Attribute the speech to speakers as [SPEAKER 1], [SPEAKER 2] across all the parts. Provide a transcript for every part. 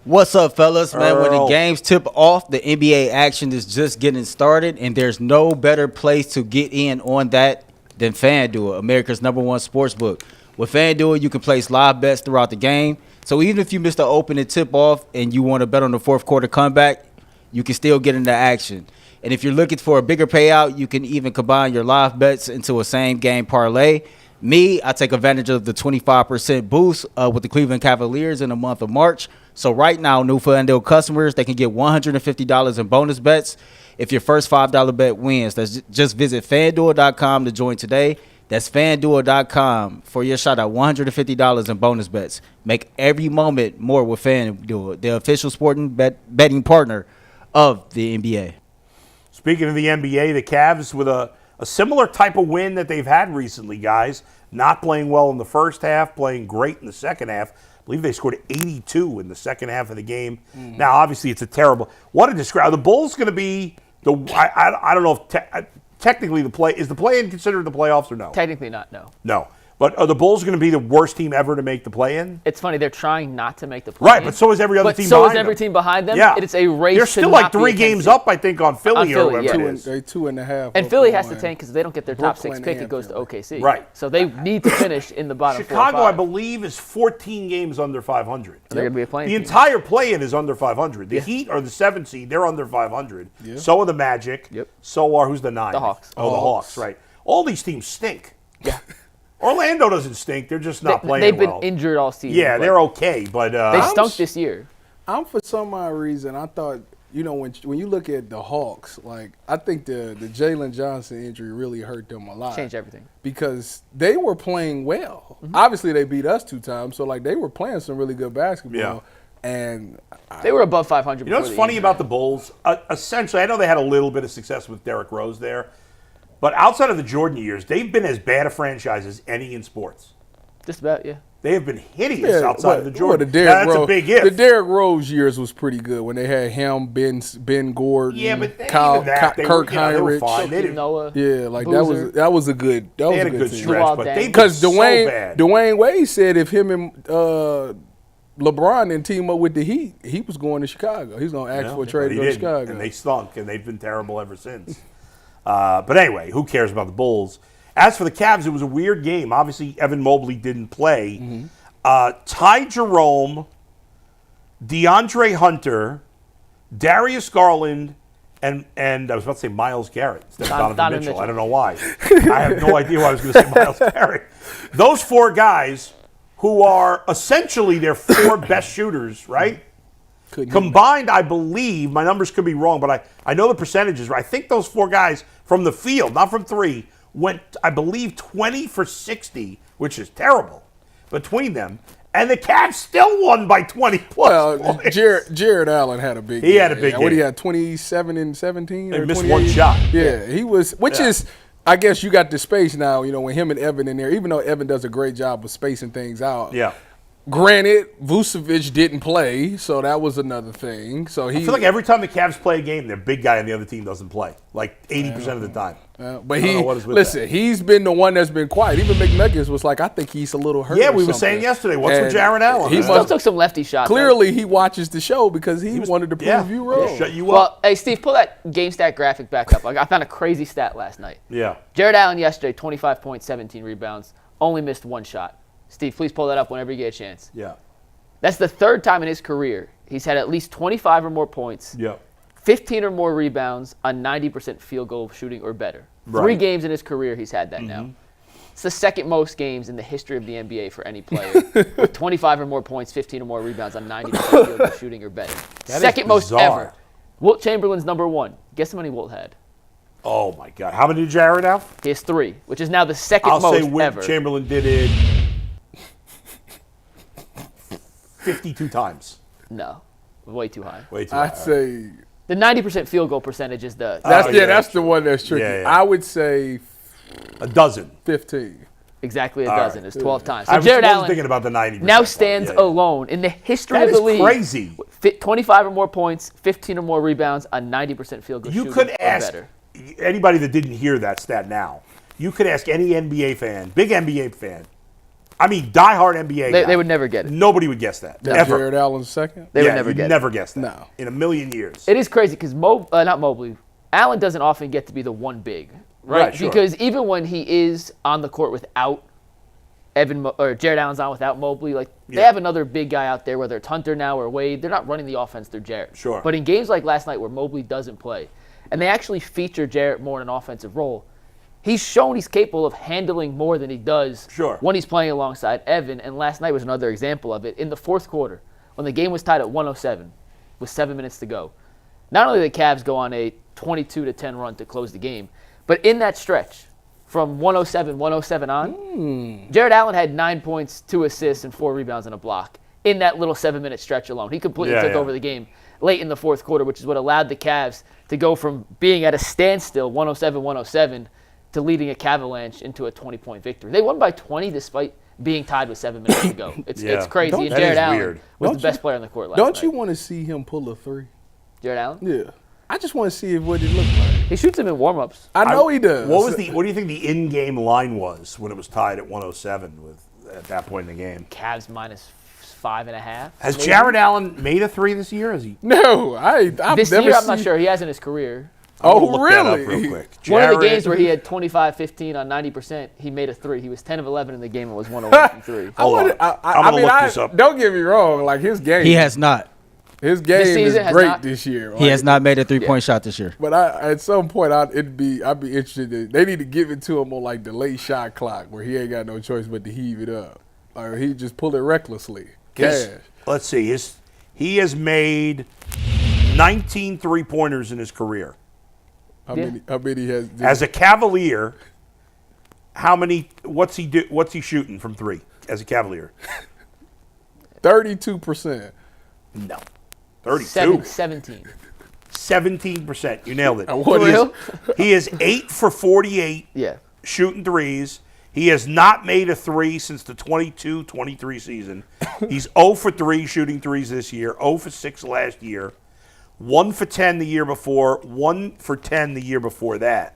[SPEAKER 1] What's up, fellas? Man, when the
[SPEAKER 2] Earl.
[SPEAKER 1] games tip off, the NBA action is just getting started, and there's no better place to get in on that than FanDuel, America's #1 sportsbook. With FanDuel, you can place live bets throughout the game. So even if you missed the opening tip-off and you want to bet on the fourth quarter comeback, you can still get into action. And if you're looking for a bigger payout, you can even combine your live bets into a same-game parlay. I take advantage of the 25% boost with the Cleveland Cavaliers in the month of March. So right now, new FanDuel customers, they can get $150 in bonus bets if your first $5 bet wins. Just visit FanDuel.com to join today. That's FanDuel.com for your shot at $150 in bonus bets. Make every moment more with FanDuel, the official sporting betting partner of the NBA.
[SPEAKER 2] Speaking of the NBA, the Cavs with a similar type of win that they've had recently, guys. Not playing well in the first half, playing great in the second half. I believe they scored 82 in the second half of the game. Now, obviously, it's a terrible. What a describe. The Bulls going to be the. I don't know if technically is the play-in considered the playoffs or no?
[SPEAKER 3] Technically not. No.
[SPEAKER 2] No. But are the Bulls going to be the worst team ever to make the play-in?
[SPEAKER 3] It's funny. They're trying not to make the play-in.
[SPEAKER 2] Right, but so is every other team behind them.
[SPEAKER 3] So is every team behind them.
[SPEAKER 2] Yeah.
[SPEAKER 3] It's a race.
[SPEAKER 2] They're still like 3 games up, I think, on Philly or whatever it is.
[SPEAKER 4] They're 2.5.
[SPEAKER 3] And Philly has to tank because if they don't get their top
[SPEAKER 4] Brooklyn
[SPEAKER 3] 6 pick,
[SPEAKER 4] and
[SPEAKER 3] it goes to OKC.
[SPEAKER 2] Right.
[SPEAKER 3] So they need to finish in the bottom 4
[SPEAKER 2] Chicago,
[SPEAKER 3] or 5.
[SPEAKER 2] I believe, is 14 games under 500.
[SPEAKER 3] They're going to be a playing
[SPEAKER 2] The
[SPEAKER 3] team.
[SPEAKER 2] entire play-in is under 500. The Heat are the 7th seed. They're under 500.
[SPEAKER 4] Yeah.
[SPEAKER 2] So are the Magic.
[SPEAKER 3] Yep.
[SPEAKER 2] So are, who's the 9?
[SPEAKER 3] The Hawks.
[SPEAKER 2] Oh, the Hawks, right. All these teams stink.
[SPEAKER 3] Yeah.
[SPEAKER 2] Orlando doesn't stink. They're just not playing
[SPEAKER 3] They've been
[SPEAKER 2] well.
[SPEAKER 3] injured all season.
[SPEAKER 2] Yeah, they're okay, but
[SPEAKER 3] They stunk this year.
[SPEAKER 4] I'm for some odd reason. I thought, when you look at the Hawks, like I think the Jalen Johnson injury really hurt them a lot.
[SPEAKER 3] Changed everything.
[SPEAKER 4] Because they were playing well. Obviously, they beat us 2 times, so like they were playing some really good basketball.
[SPEAKER 2] Yeah.
[SPEAKER 4] And
[SPEAKER 3] They were above 500.
[SPEAKER 2] you know what's funny about the Bulls? Essentially, I know they had a little bit of success with Derrick Rose there, but outside of the Jordan years, they've been as bad a franchise as any in sports.
[SPEAKER 3] Just about, yeah.
[SPEAKER 2] They have been hideous outside of the Jordan.
[SPEAKER 4] That's
[SPEAKER 2] a big if.
[SPEAKER 4] The Derrick Rose years was pretty good when they had him, Ben Gordon,
[SPEAKER 2] Yeah, but
[SPEAKER 4] Kyle,
[SPEAKER 2] Kirk
[SPEAKER 4] Kirk Heinrich.
[SPEAKER 2] fine. They didn't,
[SPEAKER 3] Noah.
[SPEAKER 4] Yeah, like
[SPEAKER 3] Boozer.
[SPEAKER 4] that was a good. That
[SPEAKER 2] they
[SPEAKER 4] was
[SPEAKER 2] had
[SPEAKER 4] a
[SPEAKER 2] a good
[SPEAKER 4] team.
[SPEAKER 2] stretch,
[SPEAKER 3] Luol
[SPEAKER 2] but
[SPEAKER 3] Deng.
[SPEAKER 2] they've been
[SPEAKER 4] Because
[SPEAKER 2] so bad.
[SPEAKER 4] Dwayne Wade said if him and LeBron didn't team up with the Heat, he was going to Chicago. He's going to ask for a trade
[SPEAKER 2] But
[SPEAKER 4] to
[SPEAKER 2] he
[SPEAKER 4] go to
[SPEAKER 2] didn't,
[SPEAKER 4] Chicago.
[SPEAKER 2] and they stunk, and they've been terrible ever since. But anyway, who cares about the Bulls? As for the Cavs, it was a weird game. Obviously, Evan Mobley didn't play. Ty Jerome, DeAndre Hunter, Darius Garland, and I was about to say Myles Garrett instead of Donovan Mitchell. I don't know why. I have no idea why I was going to say Myles Garrett. Those 4 guys who are essentially their 4 best shooters, right? Combined, I believe, my numbers could be wrong, but I know the percentages, right? I think those 4 guys from the field, not from 3, went, I believe, 20 for 60, which is terrible, between them. And the Cavs still won by 20 plus points.
[SPEAKER 4] Jarrett Allen had a big game.
[SPEAKER 2] He had a big game.
[SPEAKER 4] What, he had 27 and 17?
[SPEAKER 2] They
[SPEAKER 4] or
[SPEAKER 2] missed
[SPEAKER 4] 28?
[SPEAKER 2] 1 shot.
[SPEAKER 4] Yeah, he was, which is, I guess you got the space now, when him and Evan in there, even though Evan does a great job of spacing things out.
[SPEAKER 2] Yeah.
[SPEAKER 4] Granted, Vucevic didn't play, so that was another thing. So
[SPEAKER 2] I feel like every time the Cavs play a game, their big guy on the other team doesn't play, like 80% of the time.
[SPEAKER 4] But he's been the one that's been quiet. Even McNuggets was like, I think he's a little hurt.
[SPEAKER 2] Yeah,
[SPEAKER 4] or
[SPEAKER 2] we were
[SPEAKER 4] something.
[SPEAKER 2] saying yesterday, what's with Jarrett Allen?
[SPEAKER 3] He still took some lefty shots.
[SPEAKER 4] Clearly, he watches the show because he wanted to prove you wrong.
[SPEAKER 2] Shut you
[SPEAKER 3] Well,
[SPEAKER 2] up.
[SPEAKER 3] hey, Steve, pull that game stat graphic back up. I found a crazy stat last night.
[SPEAKER 2] Yeah.
[SPEAKER 3] Jarrett Allen yesterday, 25 points, 17 rebounds, only missed 1 shot. Steve, please pull that up whenever you get a chance.
[SPEAKER 2] Yeah.
[SPEAKER 3] That's the 3rd time in his career he's had at least 25 or more points,
[SPEAKER 2] Yeah.
[SPEAKER 3] 15 or more rebounds, on 90% field goal shooting or better.
[SPEAKER 2] Right.
[SPEAKER 3] 3 games in his career he's had that now. It's the 2nd most games in the history of the NBA for any player, with 25 or more points, 15 or more rebounds on 90% field goal shooting or better.
[SPEAKER 2] That is
[SPEAKER 3] 2nd most
[SPEAKER 2] bizarre.
[SPEAKER 3] ever. Wilt Chamberlain's number 1. Guess how many Wilt had?
[SPEAKER 2] Oh, my God. How many did Jarrett have?
[SPEAKER 3] He has 3, which is now the 2nd
[SPEAKER 2] I'll
[SPEAKER 3] most
[SPEAKER 2] say Wilt
[SPEAKER 3] ever.
[SPEAKER 2] Chamberlain did it 52 times.
[SPEAKER 3] No, way too high.
[SPEAKER 2] Way too high.
[SPEAKER 4] I'd say
[SPEAKER 3] The 90% field goal percentage is the
[SPEAKER 4] that's the one that's tricky.
[SPEAKER 2] Yeah, yeah.
[SPEAKER 4] I would say
[SPEAKER 2] a dozen.
[SPEAKER 4] 15.
[SPEAKER 3] exactly a dozen. It's 12 times. So
[SPEAKER 2] I was
[SPEAKER 3] Jarrett Allen
[SPEAKER 2] thinking about the 90%.
[SPEAKER 3] now stands alone in the history
[SPEAKER 2] That
[SPEAKER 3] of the
[SPEAKER 2] is
[SPEAKER 3] league.
[SPEAKER 2] crazy.
[SPEAKER 3] 25 or more points, 15 or more rebounds, on 90% field goal
[SPEAKER 2] You
[SPEAKER 3] shooting
[SPEAKER 2] could
[SPEAKER 3] or
[SPEAKER 2] ask
[SPEAKER 3] better.
[SPEAKER 2] anybody that didn't hear that stat now. You could ask any NBA fan, big NBA fan. I mean, diehard NBA guy.
[SPEAKER 3] They would never get it.
[SPEAKER 2] Nobody would guess that.
[SPEAKER 4] That
[SPEAKER 2] Ever.
[SPEAKER 4] Jarrett Allen second.
[SPEAKER 3] They would
[SPEAKER 2] you'd
[SPEAKER 3] get
[SPEAKER 2] never
[SPEAKER 3] it.
[SPEAKER 2] guess that.
[SPEAKER 4] No.
[SPEAKER 2] In a million years.
[SPEAKER 3] It is crazy because not Mobley. Allen doesn't often get to be the one big, right?
[SPEAKER 2] Sure.
[SPEAKER 3] Because even when he is on the court without or Jarrett Allen's on without Mobley, like they have another big guy out there, whether it's Hunter now or Wade. They're not running the offense through Jarrett.
[SPEAKER 2] Sure.
[SPEAKER 3] But in games like last night where Mobley doesn't play, and they actually feature Jarrett more in an offensive role, he's shown he's capable of handling more than he does when he's playing alongside Evan. And last night was another example of it. In the fourth quarter, when the game was tied at 107 with 7 minutes to go, not only did the Cavs go on a 22-10 run to close the game, but in that stretch, from 107 on, Jarrett Allen had 9 points, 2 assists, and 4 rebounds and a block in that little 7-minute stretch alone. He completely took over the game late in the fourth quarter, which is what allowed the Cavs to go from being at a standstill, 107-107, to leading a Cavalanche into a 20-point victory. They won by 20 despite being tied with 7 minutes to go. It's crazy. And Jarrett Allen was the best player on the court last night.
[SPEAKER 4] Don't you want to see him pull a three?
[SPEAKER 3] Jarrett Allen?
[SPEAKER 4] Yeah. I just want to see what he looks like.
[SPEAKER 3] He shoots him in warm-ups.
[SPEAKER 4] I know he does.
[SPEAKER 2] What do you think the in-game line was when it was tied at 107 at that point in the game?
[SPEAKER 3] Cavs minus 5.5.
[SPEAKER 2] Has Jarrett Allen made a three this year? Has he?
[SPEAKER 4] No, I've
[SPEAKER 3] this
[SPEAKER 4] never
[SPEAKER 3] year, I'm
[SPEAKER 4] seen.
[SPEAKER 3] not sure. He has in his career.
[SPEAKER 4] Oh,
[SPEAKER 2] That up
[SPEAKER 4] really?
[SPEAKER 2] real quick.
[SPEAKER 3] One of the
[SPEAKER 2] Jarrett-
[SPEAKER 3] games where he had 25-15 on 90%, he made a three. He was 10 of 11 in the game and was 1 of 1 from 3.
[SPEAKER 2] Hold on. I'm gonna look this up.
[SPEAKER 4] Don't get me wrong. Like his game,
[SPEAKER 1] He has not.
[SPEAKER 4] his game is
[SPEAKER 3] season has
[SPEAKER 4] great
[SPEAKER 3] not-
[SPEAKER 4] this year.
[SPEAKER 1] He has not made a three-point shot this year.
[SPEAKER 4] But at some point, I'd be interested. They need to give it to him on like the late shot clock where he ain't got no choice but to heave it up, or he just pull it recklessly. Cash.
[SPEAKER 2] Let's see. He has made 19 three-pointers in his career.
[SPEAKER 4] How many has?
[SPEAKER 2] As a Cavalier, how many? What's he shooting from three as a Cavalier?
[SPEAKER 4] 32%.
[SPEAKER 2] No, 32.
[SPEAKER 3] 17.
[SPEAKER 2] 17%. You nailed it.
[SPEAKER 4] What
[SPEAKER 3] real?
[SPEAKER 2] He is 8 for 48
[SPEAKER 3] Yeah.
[SPEAKER 2] shooting threes. He has not made a three since the 22-23 season. He's 0 for 3 shooting threes this year, 0 for 6 last year, 1 for 10 the year before, 1 for 10 the year before that.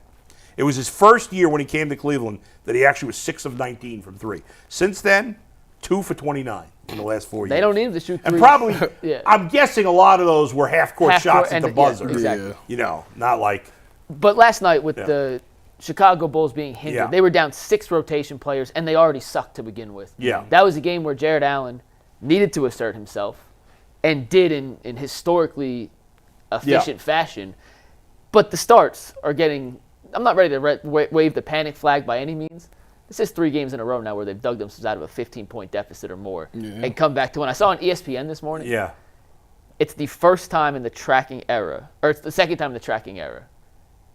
[SPEAKER 2] It was his first year when he came to Cleveland that he actually was 6 of 19 from 3. Since then, 2 for 29 in the last 4 years.
[SPEAKER 3] They don't need him to shoot 3.
[SPEAKER 2] And probably,
[SPEAKER 3] Yeah.
[SPEAKER 2] I'm guessing a lot of those were half-court shots at the buzzer.
[SPEAKER 3] Yeah, exactly.
[SPEAKER 4] Yeah.
[SPEAKER 2] You know, not like,
[SPEAKER 3] But last night with the Chicago Bulls being hindered, they were down 6 rotation players, and they already sucked to begin with.
[SPEAKER 2] Yeah.
[SPEAKER 3] That was a game where Jarrett Allen needed to assert himself and did in historically efficient fashion. But the starts are getting – I'm not ready to wave the panic flag by any means. This is 3 games in a row now where they've dug themselves out of a 15-point deficit or more and come back to – when I saw on ESPN this morning, it's the first time in the tracking era – or it's the second time in the tracking era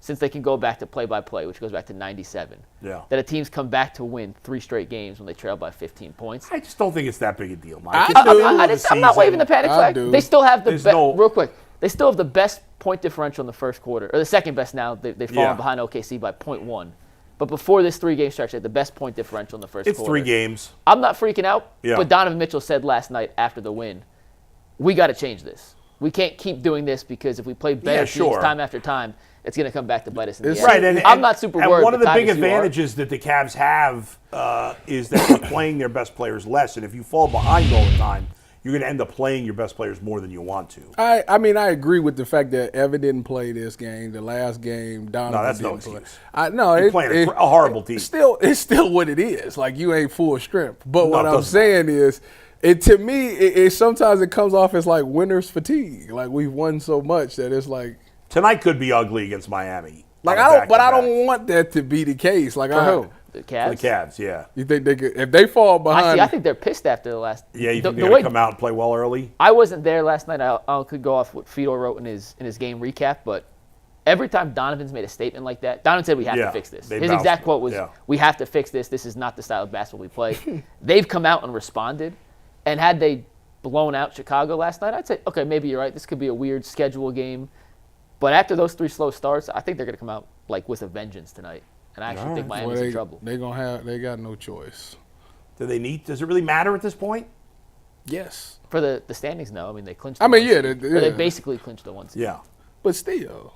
[SPEAKER 3] since they can go back to play-by-play, which goes back to 97, that a team's come back to win 3 straight games when they trail by 15 points.
[SPEAKER 2] I just don't think it's that big a deal, Mike.
[SPEAKER 3] I'm not waving the panic flag. They still have the best. Real quick, they still have the best point differential in the first quarter, or the second best now. They've fallen behind OKC by 0.1. But before this 3-game stretch, they had the best point differential in the first quarter.
[SPEAKER 2] It's 3 games.
[SPEAKER 3] I'm not freaking out, but Donovan Mitchell said last night after the win, we got to change this. We can't keep doing this because if we play better teams time after time, it's going to come back to bite us in the end.
[SPEAKER 2] Right, and
[SPEAKER 3] I'm not super worried.
[SPEAKER 2] And one of the big
[SPEAKER 3] Tyvus,
[SPEAKER 2] advantages that the Cavs have is that they're playing their best players less. And if you fall behind all the time, you're going to end up playing your best players more than you want to.
[SPEAKER 4] I mean, I agree with the fact that Evan didn't play this game. The last game, Donovan didn't play.
[SPEAKER 2] You're playing a horrible team.
[SPEAKER 4] It's still what it is. Like, you ain't full strength. But what I'm saying is, to me, it sometimes it comes off as like winner's fatigue. Like, we've won so much that it's like.
[SPEAKER 2] Tonight could be ugly against Miami.
[SPEAKER 4] Like, I don't want that to be the case. Like,
[SPEAKER 3] who? The Cavs?
[SPEAKER 2] The Cavs, yeah.
[SPEAKER 4] You think they could, if they fall behind?
[SPEAKER 3] I think they're pissed after the last.
[SPEAKER 2] Yeah, you think they're going to come out and play well early?
[SPEAKER 3] I wasn't there last night. I could go off what Fedor wrote in his game recap, but every time Donovan's made a statement like that, Donovan said we have to fix this. His exact quote was, we have to fix this. This is not the style of basketball we play. They've come out and responded, and had they blown out Chicago last night, I'd say, okay, maybe you're right. This could be a weird schedule game. But after those 3 slow starts, I think they're going to come out like with a vengeance tonight. And I actually think Miami's in trouble.
[SPEAKER 4] They got no choice.
[SPEAKER 2] Does it really matter at this point?
[SPEAKER 4] Yes.
[SPEAKER 3] For the standings, no. I mean, they clinched.
[SPEAKER 4] They
[SPEAKER 3] basically clinched the 1 seed.
[SPEAKER 2] Yeah.
[SPEAKER 4] But still,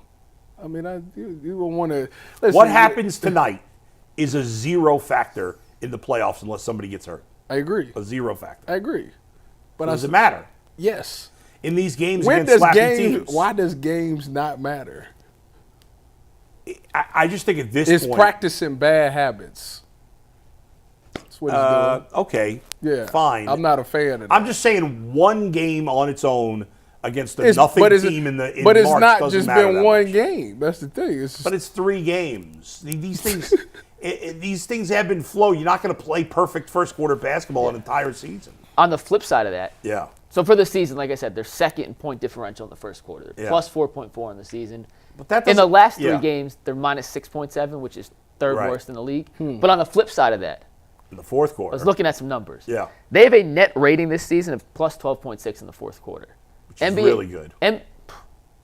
[SPEAKER 4] I mean, you don't want to.
[SPEAKER 2] What happens tonight is a 0 factor in the playoffs unless somebody gets hurt.
[SPEAKER 4] I agree.
[SPEAKER 2] A zero factor.
[SPEAKER 4] I agree. But
[SPEAKER 2] does it matter?
[SPEAKER 4] Yes.
[SPEAKER 2] In these games against slappy teams.
[SPEAKER 4] Why does games not matter?
[SPEAKER 2] I just think at this
[SPEAKER 4] point. It's practicing bad habits. That's what it's doing.
[SPEAKER 2] Okay.
[SPEAKER 4] Yeah.
[SPEAKER 2] Fine.
[SPEAKER 4] I'm not a fan of that.
[SPEAKER 2] I'm just saying one game on its own against a nothing team in March
[SPEAKER 4] But it's not
[SPEAKER 2] just
[SPEAKER 4] been one game. That's the thing.
[SPEAKER 2] But it's 3 games. These things these things ebb and flow. You're not going to play perfect first quarter basketball an entire season.
[SPEAKER 3] On the flip side of that.
[SPEAKER 2] Yeah.
[SPEAKER 3] So for the season, like I said, they're second in point differential in the first quarter. They're plus 4.4 in the season.
[SPEAKER 2] But that
[SPEAKER 3] in the last 3 games, they're minus 6.7, which is third worst in the league. But on the flip side of that,
[SPEAKER 2] in the fourth quarter,
[SPEAKER 3] I was looking at some numbers.
[SPEAKER 2] Yeah.
[SPEAKER 3] They have a net rating this season of plus 12.6 in the fourth quarter.
[SPEAKER 2] Which is really good.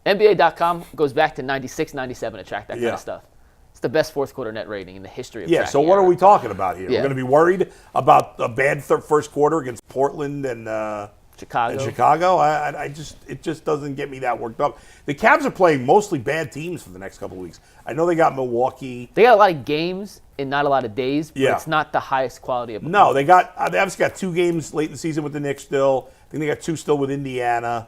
[SPEAKER 3] NBA.com goes back to 96, 97 to track that kind of stuff. It's the best fourth quarter net rating in the history of tracking.
[SPEAKER 2] So what are we talking about here? We're going to be worried about a bad first quarter against Portland and Chicago. It just doesn't get me that worked up. The Cavs are playing mostly bad teams for the next couple of weeks. I know they got Milwaukee.
[SPEAKER 3] They got a lot of games in not a lot of days, but it's not the highest quality of.
[SPEAKER 2] No, they obviously got 2 games late in the season with the Knicks still. I think they got 2 still with Indiana.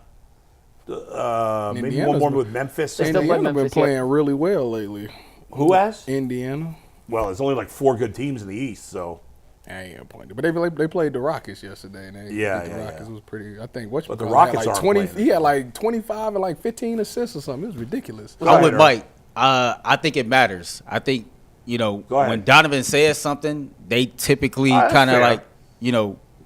[SPEAKER 2] Maybe one more with Memphis.
[SPEAKER 4] Indiana's been playing really well lately.
[SPEAKER 2] Who has?
[SPEAKER 4] Indiana.
[SPEAKER 2] Well, there's only like 4 good teams in the East, so.
[SPEAKER 4] I ain't gonna point it, but they played the Rockets yesterday. And the Rockets was pretty. I think
[SPEAKER 2] but the Rockets
[SPEAKER 4] had like 20. He had like 25 and like 15 assists or something. It was ridiculous.
[SPEAKER 1] I'm with Mike. I think it matters. I think when Donovan says something, they typically kind of like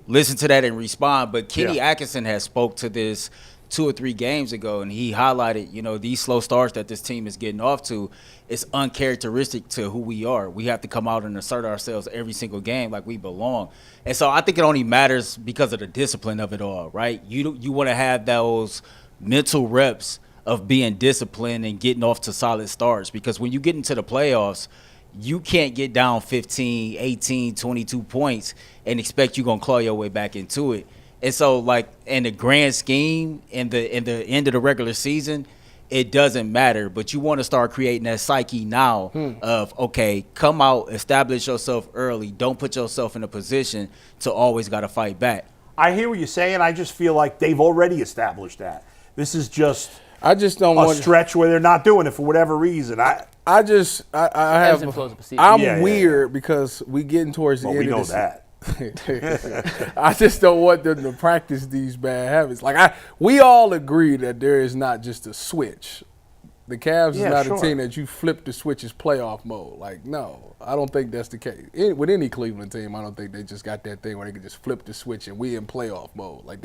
[SPEAKER 1] listen to that and respond. But Kenny Atkinson has spoke to this 2 or 3 games ago, and he highlighted, these slow starts that this team is getting off to, it's uncharacteristic to who we are. We have to come out and assert ourselves every single game like we belong. And so I think it only matters because of the discipline of it all, right? You want to have those mental reps of being disciplined and getting off to solid starts, because when you get into the playoffs, you can't get down 15, 18, 22 points and expect you're going to claw your way back into it. And so, like, in the grand scheme, in the end of the regular season, it doesn't matter. But you want to start creating that psyche now of, okay, come out, establish yourself early. Don't put yourself in a position to always got to fight back.
[SPEAKER 2] I hear what you're saying. I just feel like they've already established that. This is just a stretch where they're not doing it for whatever reason.
[SPEAKER 4] I'm weird because we getting towards the end of this.
[SPEAKER 2] We know that.
[SPEAKER 4] I just don't want them to practice these bad habits. Like we all agree that there is not just a switch. The Cavs is not a team that you flip the switches playoff mode. Like, no, I don't think that's the case. With any Cleveland team, I don't think they just got that thing where they can just flip the switch and we in playoff mode. Like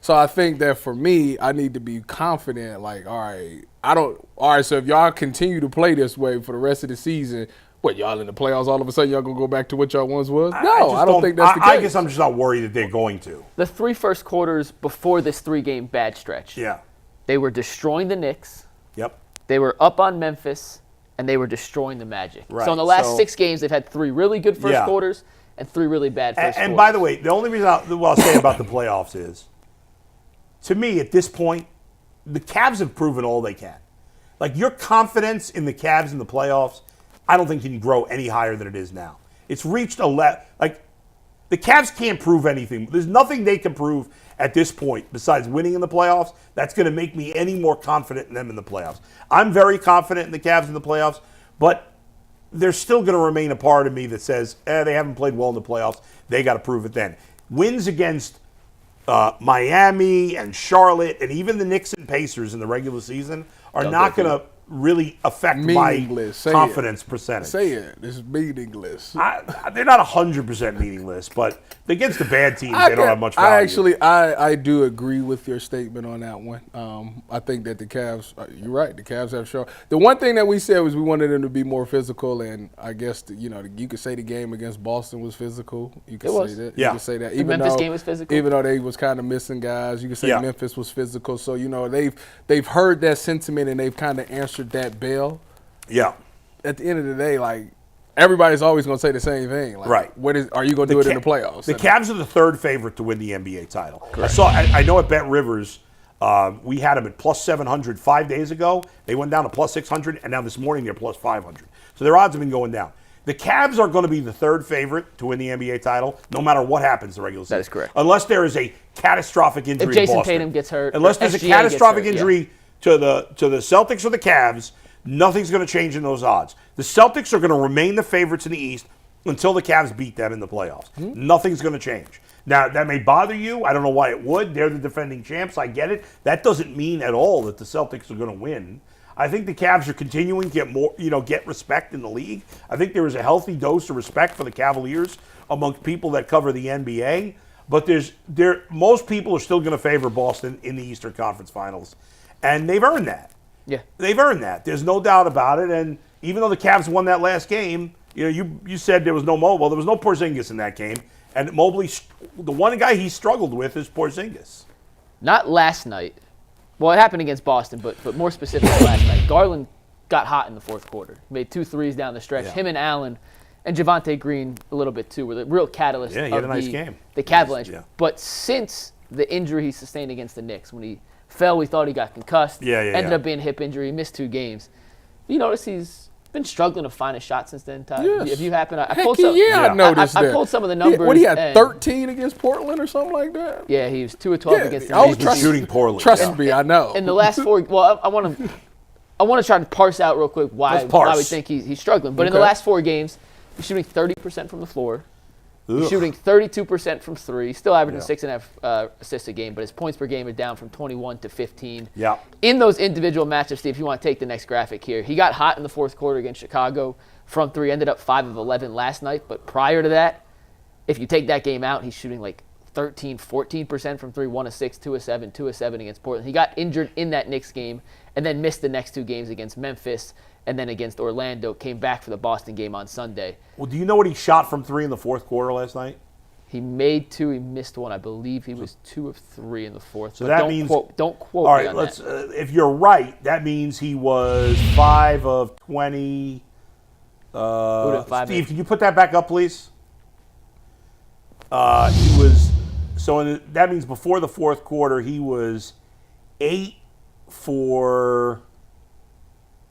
[SPEAKER 4] so I think that for me, I need to be confident. Like, all right, so if y'all continue to play this way for the rest of the season, what, y'all in the playoffs, all of a sudden y'all going to go back to what y'all once was? No, I don't think that's the case.
[SPEAKER 2] I guess I'm just not worried that they're going to.
[SPEAKER 3] The 3 first quarters before this 3-game bad stretch,
[SPEAKER 2] they
[SPEAKER 3] were destroying the Knicks.
[SPEAKER 2] Yep.
[SPEAKER 3] They were up on Memphis, and they were destroying the Magic.
[SPEAKER 2] Right.
[SPEAKER 3] So in the last 6 games, they've had 3 really good first quarters and 3 really bad first quarters.
[SPEAKER 2] And by the way, the only reason I'll say about the playoffs is, to me, at this point, the Cavs have proven all they can. Like, your confidence in the Cavs in the playoffs, I don't think can grow any higher than it is now. It's reached like the Cavs can't prove anything. There's nothing they can prove at this point besides winning in the playoffs that's going to make me any more confident in them in the playoffs. I'm very confident in the Cavs in the playoffs, but there's still going to remain a part of me that says, they haven't played well in the playoffs. They got to prove it then. Wins against Miami and Charlotte and even the Knicks and Pacers in the regular season are not going to really affect my confidence percentage.
[SPEAKER 4] Say it. It's meaningless.
[SPEAKER 2] They're not 100% meaningless, but against the bad teams, they don't have much value.
[SPEAKER 4] I do agree with your statement on that one. I think that the Cavs, you're right, the Cavs have shown. The one thing that we said was we wanted them to be more physical, and I guess, you could say the game against Boston was physical. You could say that.
[SPEAKER 2] Yeah.
[SPEAKER 4] You could say that.
[SPEAKER 3] The Memphis game was physical.
[SPEAKER 4] Even though they was kind of missing guys, you could say Memphis was physical. So, they've heard that sentiment, and they've kind of answered that bell.
[SPEAKER 2] Yeah.
[SPEAKER 4] At the end of the day, like, everybody's always going to say the same thing. Like,
[SPEAKER 2] right.
[SPEAKER 4] Are you going to do it in the playoffs?
[SPEAKER 2] The Cavs are the 3rd favorite to win the NBA title. I know at Bet Rivers, we had them at plus 700 5 days ago. They went down to plus 600, and now this morning they're plus 500. So their odds have been going down. The Cavs are going to be the third favorite to win the NBA title, no matter what happens in the regular season.
[SPEAKER 3] That is correct.
[SPEAKER 2] Unless there is a catastrophic injury
[SPEAKER 3] if Jason
[SPEAKER 2] to Boston.
[SPEAKER 3] Tatum gets hurt.
[SPEAKER 2] Unless there's a catastrophic injury to the Celtics or the Cavs, nothing's going to change in those odds. The Celtics are going to remain the favorites in the East until the Cavs beat them in the playoffs. Mm-hmm. Nothing's going to change. Now, that may bother you. I don't know why it would. They're the defending champs. I get it. That doesn't mean at all that the Celtics are going to win. I think the Cavs are continuing to get respect in the league. I think there is a healthy dose of respect for the Cavaliers among people that cover the NBA. But most people are still going to favor Boston in the Eastern Conference Finals. And they've earned that.
[SPEAKER 3] Yeah.
[SPEAKER 2] They've earned that. There's no doubt about it. And even though the Cavs won that last game, you said there was no Mobley. Well, there was no Porzingis in that game. And Mobley, the one guy he struggled with is Porzingis.
[SPEAKER 3] Not last night. Well, it happened against Boston, but more specifically last night. Garland got hot in the fourth quarter. He made 2 threes down the stretch. Yeah. Him and Allen and Javonte Green a little bit too were the real catalyst
[SPEAKER 2] he had a nice game.
[SPEAKER 3] The Cavaliers. Yeah. But since the injury he sustained against the Knicks, when he fell, we thought he got concussed. Ended up being a hip injury. He missed 2 games. You notice he's been struggling to find a shot since then, Ty.
[SPEAKER 4] Yes.
[SPEAKER 3] If you happen, I
[SPEAKER 4] noticed that.
[SPEAKER 3] I pulled some of the numbers.
[SPEAKER 4] What, he had 13 against Portland or something like that?
[SPEAKER 3] Yeah, he was 2 of 12 against the
[SPEAKER 2] He's been shooting poorly.
[SPEAKER 4] Trust me, I know.
[SPEAKER 3] In the last 4, well, I want to try to parse out real quick why we think he's struggling. But in the last 4 games, he's shooting 30% from the floor. He's shooting 32% from 3, still averaging 6.5 assists a game, but his points per game are down from 21 to 15.
[SPEAKER 2] Yeah.
[SPEAKER 3] In those individual matchups, Steve, if you want to take the next graphic here, he got hot in the fourth quarter against Chicago from 3, ended up 5 of 11 last night, but prior to that, if you take that game out, he's shooting like 13, 14% from 3, 1 of 6, 2 of 7, 2 of 7 against Portland. He got injured in that Knicks game and then missed the next 2 games against Memphis and then against Orlando, came back for the Boston game on Sunday.
[SPEAKER 2] Well, do you know what he shot from 3 in the fourth quarter last night?
[SPEAKER 3] He made 2, he missed 1. I believe he was 2 of 3 in the fourth.
[SPEAKER 2] So that means
[SPEAKER 3] don't quote
[SPEAKER 2] all right,
[SPEAKER 3] me on
[SPEAKER 2] let's.
[SPEAKER 3] that.
[SPEAKER 2] If you're right, that means he was 5 of 20. Steve, can you put that back up, please? He was. So that means before the fourth quarter, he was 8 for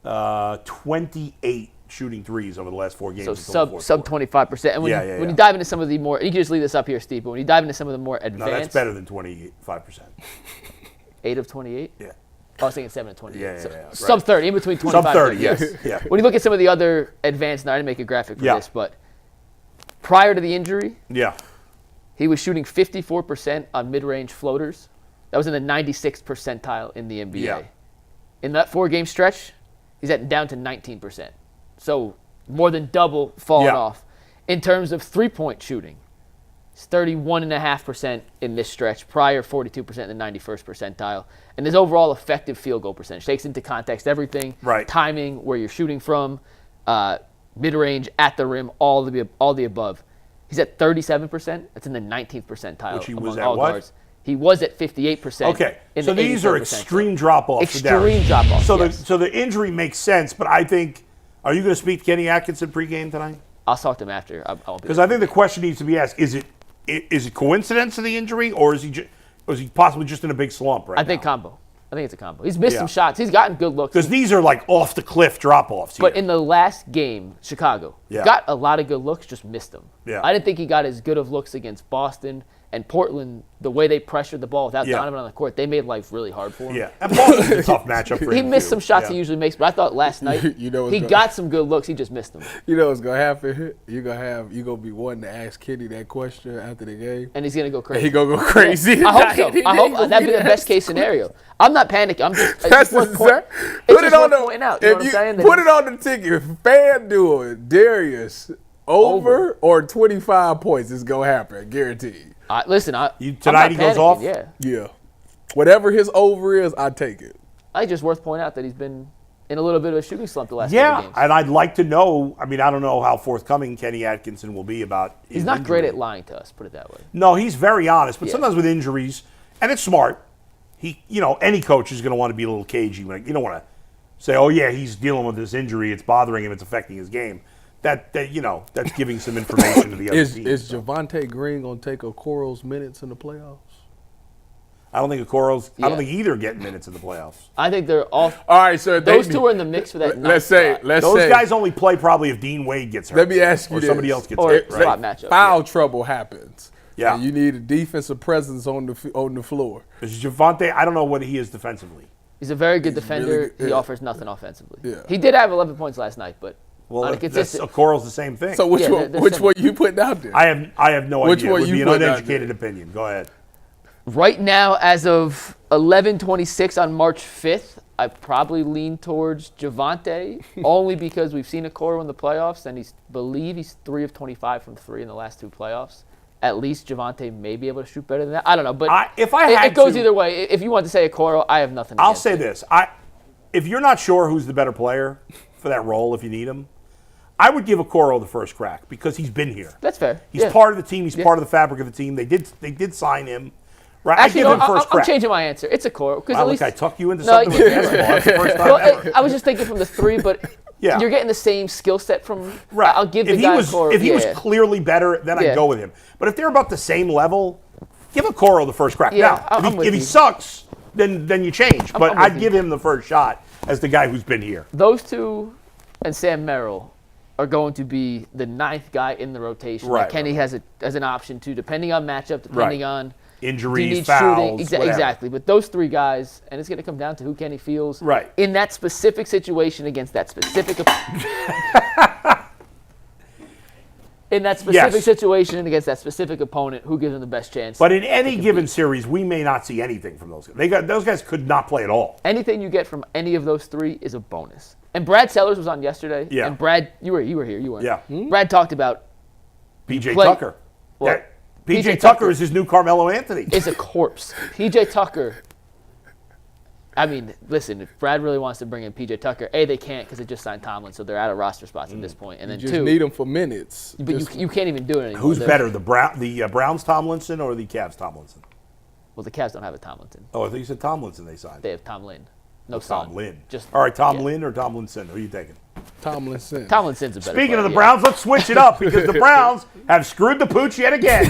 [SPEAKER 2] 28 shooting threes over the last 4 games.
[SPEAKER 3] So sub 25%. And when you dive into some of the more, you can just leave this up here, Steve, but when you dive into some of the more advanced.
[SPEAKER 2] No, that's better than 25%.
[SPEAKER 3] 8 of 28?
[SPEAKER 2] Yeah.
[SPEAKER 3] I was thinking 7 of 28.
[SPEAKER 2] Right.
[SPEAKER 3] Sub 30, in between 25
[SPEAKER 2] Sub 30,
[SPEAKER 3] yes.
[SPEAKER 2] Yeah.
[SPEAKER 3] When you look at some of the other advanced, now I didn't make a graphic for this, but prior to the injury, he was shooting 54% on mid-range floaters. That was in the 96th percentile in the NBA. Yeah. In that 4-game stretch, he's down to 19%. So more than double falling off. In terms of three-point shooting, it's 31.5% in this stretch, prior 42% in the 91st percentile. And his overall effective field goal percentage takes into context everything, timing, where you're shooting from, mid-range, at the rim, all the above. He's at 37%. That's in the 19th percentile.
[SPEAKER 2] Which he was
[SPEAKER 3] at
[SPEAKER 2] all
[SPEAKER 3] what? Guards. He was at 58%.
[SPEAKER 2] Okay, so these are extreme drop-offs.
[SPEAKER 3] Extreme drop-offs,
[SPEAKER 2] So the injury makes sense, but I think, are you going to speak to Kenny Atkinson pregame tonight?
[SPEAKER 3] I'll talk to him after.
[SPEAKER 2] Because I think the question needs to be asked, is it coincidence of the injury, or is he possibly just in a big slump right now?
[SPEAKER 3] I think combo. I think it's a combo. He's missed some shots. He's gotten good looks.
[SPEAKER 2] Because these are like off-the-cliff drop-offs here.
[SPEAKER 3] But in the last game, Chicago, got a lot of good looks, just missed them.
[SPEAKER 2] Yeah.
[SPEAKER 3] I didn't think he got as good of looks against Boston and Portland. The way they pressured the ball without Donovan on the court, they made life really hard for him.
[SPEAKER 2] Yeah, and Boston's a tough matchup for him.
[SPEAKER 3] He missed some shots he usually makes, but I thought last night he got some good looks. He just missed them.
[SPEAKER 4] You know what's gonna happen? You're gonna be wanting to ask Kenny that question after the game,
[SPEAKER 3] and he's gonna go crazy.
[SPEAKER 4] He gonna go crazy.
[SPEAKER 3] I hope so. I hope that'd be the best case scenario. I'm not panicking. I'm just
[SPEAKER 4] put it on
[SPEAKER 3] pointing out. You know what I'm saying?
[SPEAKER 4] Put it on the ticket. FanDuel, Darius over or 25 points is gonna happen, guaranteed.
[SPEAKER 3] Listen,
[SPEAKER 2] tonight he goes off?
[SPEAKER 4] Yeah. Whatever his over is, I take it.
[SPEAKER 3] I think it's just worth pointing out that he's been in a little bit of a shooting slump the last couple games.
[SPEAKER 2] And I'd like to know, I don't know how forthcoming Kenny Atkinson will be about his
[SPEAKER 3] He's not
[SPEAKER 2] injury.
[SPEAKER 3] great at lying to us, put it that way.
[SPEAKER 2] No, he's very honest, but sometimes with injuries, and it's smart, any coach is going to want to be a little cagey. Like, you don't want to say, oh, yeah, he's dealing with this injury, it's bothering him, it's affecting his game. That's giving some information to the other team.
[SPEAKER 4] Is Javonte Green going to take Okoro's minutes in the playoffs?
[SPEAKER 2] I don't think Okoro's. I don't think either getting minutes in the playoffs.
[SPEAKER 3] I think they're all.
[SPEAKER 4] All right, so
[SPEAKER 3] those two are in the mix for that.
[SPEAKER 4] Let's say
[SPEAKER 2] those guys only play probably if Dean Wade gets hurt.
[SPEAKER 4] Let me ask you
[SPEAKER 2] or
[SPEAKER 4] this.
[SPEAKER 2] somebody else gets
[SPEAKER 3] or
[SPEAKER 2] hurt.
[SPEAKER 3] spot
[SPEAKER 2] Right?
[SPEAKER 3] matchup.
[SPEAKER 4] Foul trouble happens.
[SPEAKER 2] Yeah.
[SPEAKER 4] And you need a defensive presence on the floor.
[SPEAKER 2] Because Javante, I don't know what he is defensively.
[SPEAKER 3] He's a very good defender.
[SPEAKER 4] really good,
[SPEAKER 3] He
[SPEAKER 4] yeah.
[SPEAKER 3] offers nothing offensively.
[SPEAKER 4] Yeah.
[SPEAKER 3] He did have 11 points last night, but
[SPEAKER 2] Okoro's the same thing.
[SPEAKER 4] So which one you putting out there?
[SPEAKER 2] I have no
[SPEAKER 4] Which
[SPEAKER 2] idea.
[SPEAKER 4] one
[SPEAKER 2] It would
[SPEAKER 4] you
[SPEAKER 2] be an
[SPEAKER 4] putting out
[SPEAKER 2] uneducated
[SPEAKER 4] there?
[SPEAKER 2] opinion. Go ahead.
[SPEAKER 3] right now, as of 11:26 on March 5th, I probably lean towards Javante only because we've seen Okoro in the playoffs, and he's 3 of 25 from 3 in the last 2 playoffs. At least Javante may be able to shoot better than that. I don't know, but it goes either way. If you want to say Okoro, I have nothing.
[SPEAKER 2] I'll say this: if you're not sure who's the better player for that role, if you need him, I would give Okoro the first crack because he's been here.
[SPEAKER 3] That's fair.
[SPEAKER 2] He's part of the team. He's part of the fabric of the team. They did sign him. Right?
[SPEAKER 3] Actually,
[SPEAKER 2] I give him first crack.
[SPEAKER 3] I'm changing my answer. It's Okoro.
[SPEAKER 2] Wow, look, I tuck you into something with basketball. That's the first time ever.
[SPEAKER 3] I was just thinking from the 3, but
[SPEAKER 2] Yeah.
[SPEAKER 3] you're getting the same skill set from.
[SPEAKER 2] Right.
[SPEAKER 3] I'll give
[SPEAKER 2] if
[SPEAKER 3] the guy
[SPEAKER 2] was,
[SPEAKER 3] Okoro.
[SPEAKER 2] If he was clearly better, then I'd go with him. But if they're about the same level, give Okoro the first crack.
[SPEAKER 3] Yeah,
[SPEAKER 2] now, if he sucks, then you change. But I'd give him the first shot as the guy who's been here.
[SPEAKER 3] Those two and Sam Merrill are going to be the 9th guy in the rotation.
[SPEAKER 2] Right,
[SPEAKER 3] that Kenny has as an option to, depending on matchup, depending on
[SPEAKER 2] injuries, fouls,
[SPEAKER 3] exactly. But those 3 guys, and it's going to come down to who Kenny feels in that specific situation against that specific situation and against that specific opponent, who gives him the best chance.
[SPEAKER 2] But in any given series, we may not see anything from those guys. Those guys could not play at all.
[SPEAKER 3] Anything you get from any of those 3 is a bonus. And Brad Sellers was on yesterday.
[SPEAKER 2] Yeah.
[SPEAKER 3] And Brad, you were here, you weren't.
[SPEAKER 2] Yeah.
[SPEAKER 3] Brad talked about
[SPEAKER 2] PJ Tucker.
[SPEAKER 3] Well,
[SPEAKER 2] PJ Tucker is his new Carmelo Anthony.
[SPEAKER 3] Is a corpse. PJ Tucker. I mean, listen, if Brad really wants to bring in PJ Tucker, A, they can't because they just signed Tomlin, so they're out of roster spots at this point. And then
[SPEAKER 4] You just
[SPEAKER 3] 2,
[SPEAKER 4] need them for minutes.
[SPEAKER 3] but you can't even do it anymore.
[SPEAKER 2] Who's better, the Browns Tomlinson or the Cavs Tomlinson?
[SPEAKER 3] Well, the Cavs don't have a Tomlinson.
[SPEAKER 2] Oh, I think you said Tomlinson they signed.
[SPEAKER 3] They have Tomlin. No son.
[SPEAKER 2] Tomlin.
[SPEAKER 3] Just
[SPEAKER 2] all right, Tomlin or Tomlinson? Who are you taking?
[SPEAKER 4] Tomlinson's
[SPEAKER 3] a better
[SPEAKER 2] Speaking
[SPEAKER 3] player,
[SPEAKER 2] of the Browns, let's switch it up because the Browns have screwed the pooch yet again.